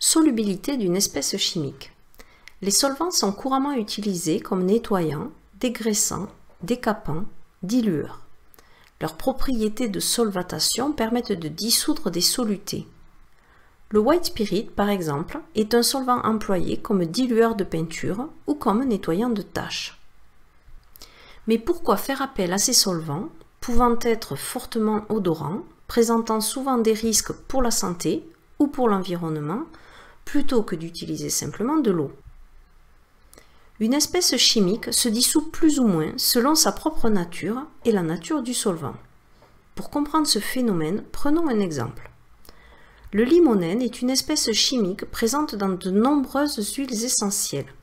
Solubilité d'une espèce chimique. Les solvants sont couramment utilisés comme nettoyants, dégraissants, décapants, dilueurs. Leurs propriétés de solvatation permettent de dissoudre des solutés. Le white spirit, par exemple, est un solvant employé comme dilueur de peinture ou comme nettoyant de taches. Mais pourquoi faire appel à ces solvants, pouvant être fortement odorants, présentant souvent des risques pour la santé ou pour l'environnement, plutôt que d'utiliser simplement de l'eau? Une espèce chimique se dissout plus ou moins selon sa propre nature et la nature du solvant. Pour comprendre ce phénomène, prenons un exemple. Le limonène est une espèce chimique présente dans de nombreuses huiles essentielles.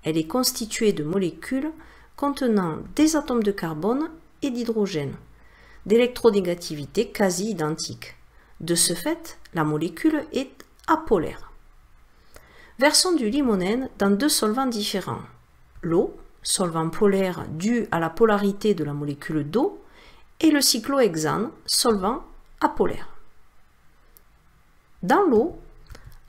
Elle est constituée de molécules contenant des atomes de carbone et d'hydrogène, d'électronégativité quasi identiques. De ce fait, la molécule est apolaire. Versons du limonène dans deux solvants différents. L'eau, solvant polaire dû à la polarité de la molécule d'eau, et le cyclohexane, solvant apolaire. Dans l'eau,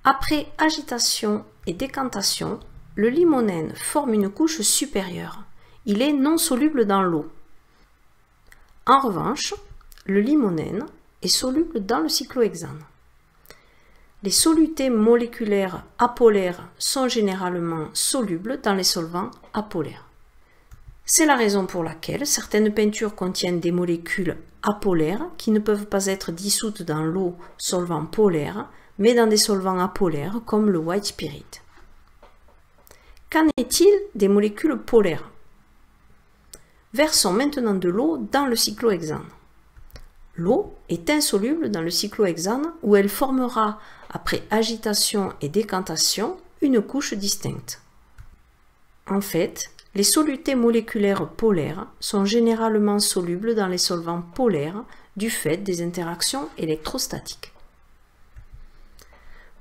après agitation et décantation, le limonène forme une couche supérieure. Il est non soluble dans l'eau. En revanche, le limonène est soluble dans le cyclohexane. Les solutés moléculaires apolaires sont généralement solubles dans les solvants apolaires. C'est la raison pour laquelle certaines peintures contiennent des molécules apolaires qui ne peuvent pas être dissoutes dans l'eau solvant polaire, mais dans des solvants apolaires comme le white spirit. Qu'en est-il des molécules polaires? Versons maintenant de l'eau dans le cyclohexane. L'eau est insoluble dans le cyclohexane où elle formera, après agitation et décantation, une couche distincte. En fait, les solutés moléculaires polaires sont généralement solubles dans les solvants polaires du fait des interactions électrostatiques.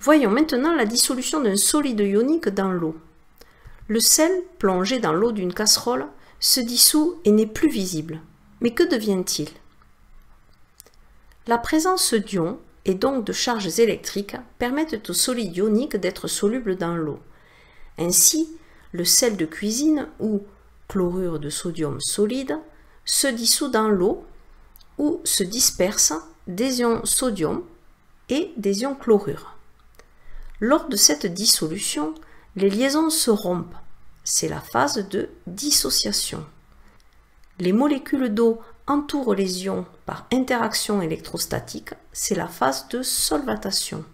Voyons maintenant la dissolution d'un solide ionique dans l'eau. Le sel plongé dans l'eau d'une casserole se dissout et n'est plus visible. Mais que devient-il? La présence d'ions et donc de charges électriques permettent au solide ionique d'être soluble dans l'eau. Ainsi, le sel de cuisine ou chlorure de sodium solide se dissout dans l'eau où se dispersent des ions sodium et des ions chlorure. Lors de cette dissolution, les liaisons se rompent. C'est la phase de dissociation. Les molécules d'eau entourent les ions par interaction électrostatique, c'est la phase de solvatation.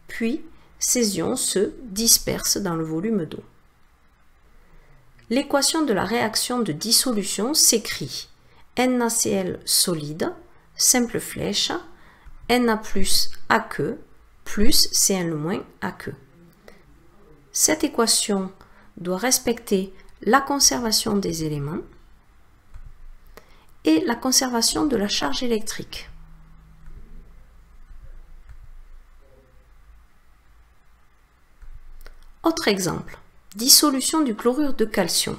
Puis, ces ions se dispersent dans le volume d'eau. L'équation de la réaction de dissolution s'écrit NaCl solide, simple flèche, Na plus aqueux, plus Cl- aqueux. Cette équation doit respecter la conservation des éléments et la conservation de la charge électrique. Autre exemple, dissolution du chlorure de calcium.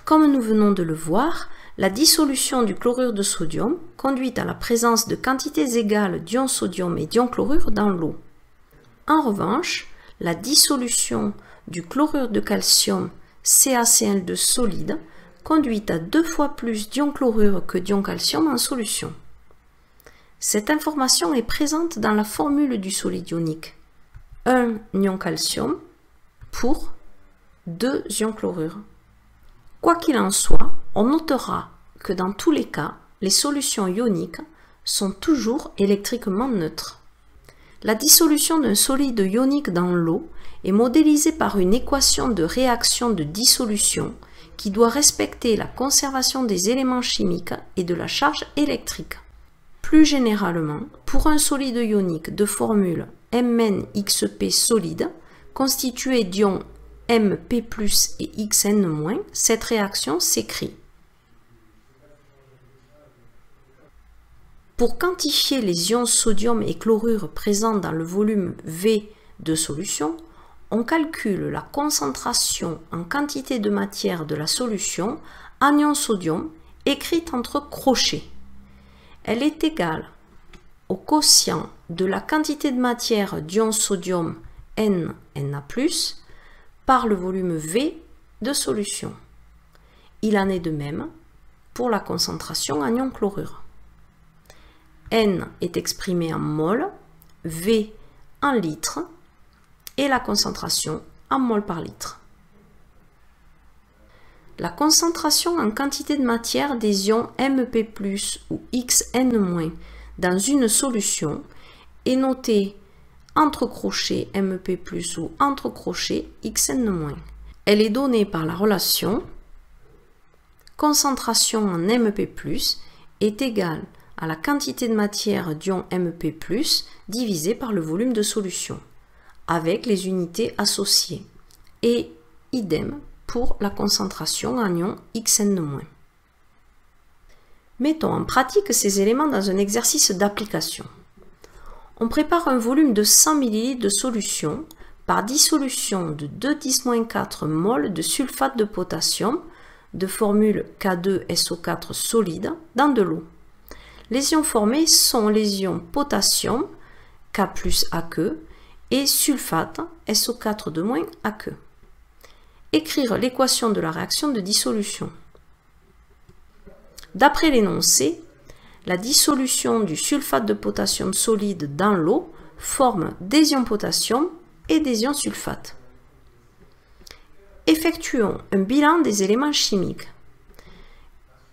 Comme nous venons de le voir, la dissolution du chlorure de sodium conduit à la présence de quantités égales d'ions sodium et d'ions chlorure dans l'eau. En revanche, la dissolution du chlorure de calcium CaCl2 solide conduit à 2 fois plus d'ions chlorure que d'ions calcium en solution. Cette information est présente dans la formule du solide ionique. 1 ion calcium pour 2 ions chlorure. Quoi qu'il en soit, on notera que dans tous les cas, les solutions ioniques sont toujours électriquement neutres. La dissolution d'un solide ionique dans l'eau est modélisée par une équation de réaction de dissolution qui doit respecter la conservation des éléments chimiques et de la charge électrique. Plus généralement, pour un solide ionique de formule MnXP solide, constitué d'ions Mp+ et Xn-, cette réaction s'écrit. Pour quantifier les ions sodium et chlorure présents dans le volume V de solution, on calcule la concentration en quantité de matière de la solution en ion sodium écrite entre crochets. Elle est égale au quotient de la quantité de matière d'ion sodium N, Na+, par le volume V de solution. Il en est de même pour la concentration en ion chlorure. N est exprimé en mol, V en litres et la concentration en mol par litre. La concentration en quantité de matière des ions Mp+ ou Xn- dans une solution est notée entre crochets Mp+ ou entre crochets Xn-. Elle est donnée par la relation concentration en Mp+ est égale à la quantité de matière d'ion Mp+ divisé par le volume de solution, avec les unités associées, et idem pour la concentration en ion Xn-. Mettons en pratique ces éléments dans un exercice d'application. On prépare un volume de 100 ml de solution par dissolution de 2,4 mol de sulfate de potassium de formule K2SO4 solide dans de l'eau. Les ions formés sont les ions potassium K+Aq et sulfate SO4- Écrire l'équation de la réaction de dissolution. D'après l'énoncé, la dissolution du sulfate de potassium solide dans l'eau forme des ions potassium et des ions sulfate. Effectuons un bilan des éléments chimiques.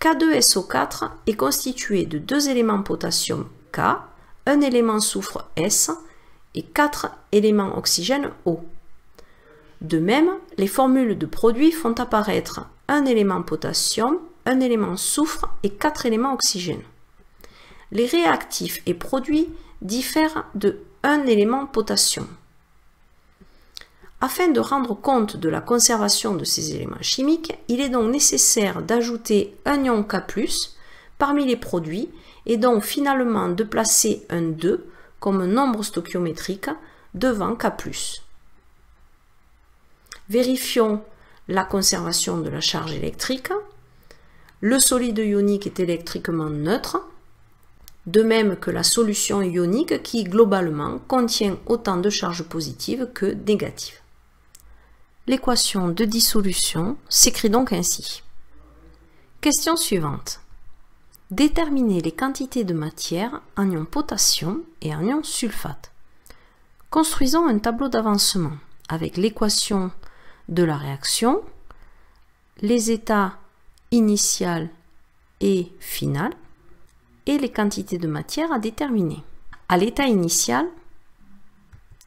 K2SO4 est constitué de 2 éléments potassium K, un élément soufre S et 4 éléments oxygène O. De même, les formules de produits font apparaître un élément potassium, un élément soufre et 4 éléments oxygène. Les réactifs et produits diffèrent de 1 élément potassium. Afin de rendre compte de la conservation de ces éléments chimiques, il est donc nécessaire d'ajouter un ion K+ parmi les produits et donc finalement de placer un 2 comme nombre stoichiométrique devant K+. Vérifions la conservation de la charge électrique. Le solide ionique est électriquement neutre, de même que la solution ionique qui globalement contient autant de charges positives que négatives. L'équation de dissolution s'écrit donc ainsi. Question suivante. Déterminer les quantités de matière en ion potassium et en ion sulfate. Construisons un tableau d'avancement avec l'équation de la réaction, les états initial et final et les quantités de matière à déterminer. À l'état initial,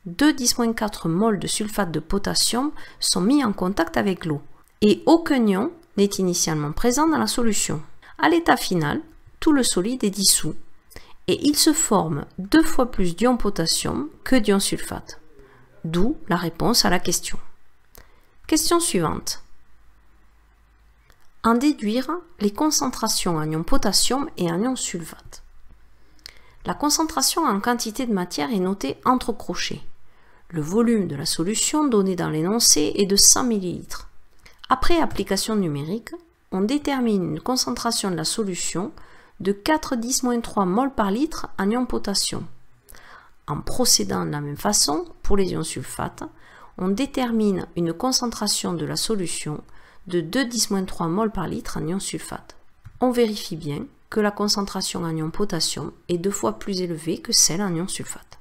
2,4 mol de sulfate de potassium sont mis en contact avec l'eau et aucun ion n'est initialement présent dans la solution. À l'état final, tout le solide est dissous et il se forme 2 fois plus d'ion potassium que d'ion sulfate. D'où la réponse à la question. Question suivante. En déduire les concentrations en ion potassium et en ion sulfate. La concentration en quantité de matière est notée entre crochets. Le volume de la solution donné dans l'énoncé est de 100 ml. Après application numérique, on détermine une concentration de la solution de 4,10-3 mol par litre en ion potassium. En procédant de la même façon, pour les ions sulfates, on détermine une concentration de la solution de 2,10-3 mol par litre en ion sulfate. On vérifie bien que la concentration en ion potassium est 2 fois plus élevée que celle en ion sulfate.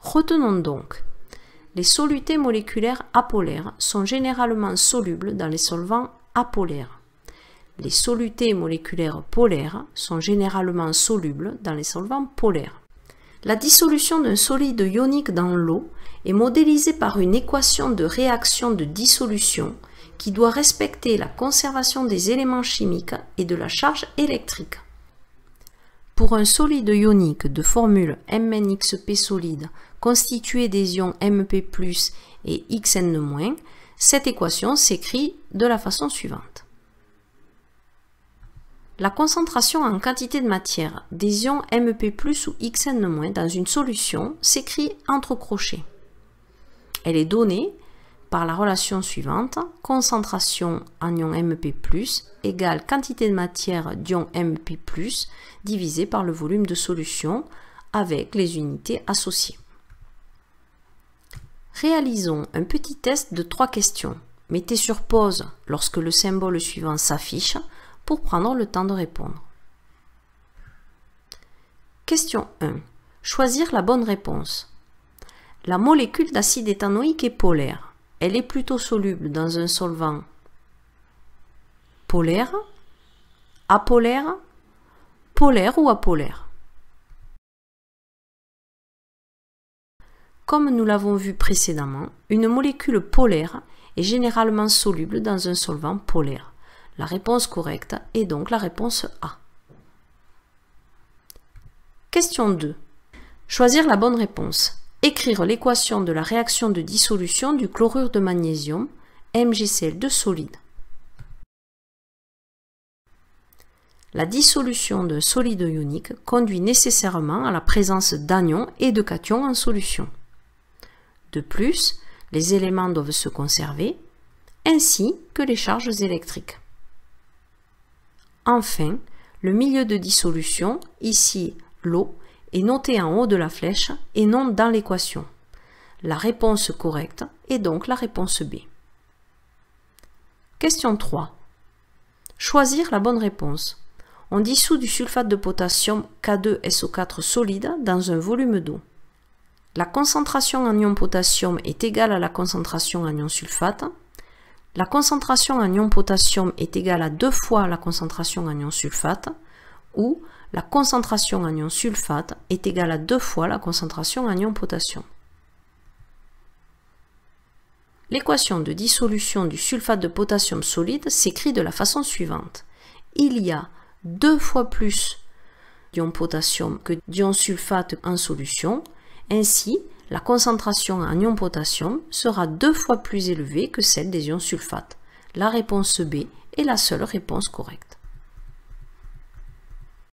Retenons donc, les solutés moléculaires apolaires sont généralement solubles dans les solvants apolaires. Les solutés moléculaires polaires sont généralement solubles dans les solvants polaires. La dissolution d'un solide ionique dans l'eau est modélisée par une équation de réaction de dissolution qui doit respecter la conservation des éléments chimiques et de la charge électrique. Pour un solide ionique de formule MnXP solide constitué des ions Mp+ et Xn-, cette équation s'écrit de la façon suivante. La concentration en quantité de matière des ions Mp+ ou Xn- dans une solution s'écrit entre crochets. Elle est donnée par la relation suivante, concentration en ion Mp+ égale quantité de matière d'ion Mp+ divisé par le volume de solution avec les unités associées. Réalisons un petit test de 3 questions. Mettez sur pause lorsque le symbole suivant s'affiche pour prendre le temps de répondre. Question 1. Choisir la bonne réponse. La molécule d'acide éthanoïque est polaire. Elle est plutôt soluble dans un solvant polaire, apolaire, polaire ou apolaire. Comme nous l'avons vu précédemment, une molécule polaire est généralement soluble dans un solvant polaire. La réponse correcte est donc la réponse A. Question 2. Choisir la bonne réponse. Écrire l'équation de la réaction de dissolution du chlorure de magnésium, MgCl2 solide. La dissolution d'un solide ionique conduit nécessairement à la présence d'anions et de cations en solution. De plus, les éléments doivent se conserver, ainsi que les charges électriques. Enfin, le milieu de dissolution, ici l'eau, est noté en haut de la flèche et non dans l'équation. La réponse correcte est donc la réponse B. Question 3. Choisir la bonne réponse. On dissout du sulfate de potassium K2SO4 solide dans un volume d'eau. La concentration en ion potassium est égale à la concentration en ion sulfate. La concentration en ion potassium est égale à 2 fois la concentration en ion sulfate, ou la concentration en ion sulfate est égale à 2 fois la concentration en ion potassium. L'équation de dissolution du sulfate de potassium solide s'écrit de la façon suivante. Il y a 2 fois plus d'ion potassium que d'ion sulfate en solution. Ainsi, la concentration en ion potassium sera 2 fois plus élevée que celle des ions sulfates. La réponse B est la seule réponse correcte.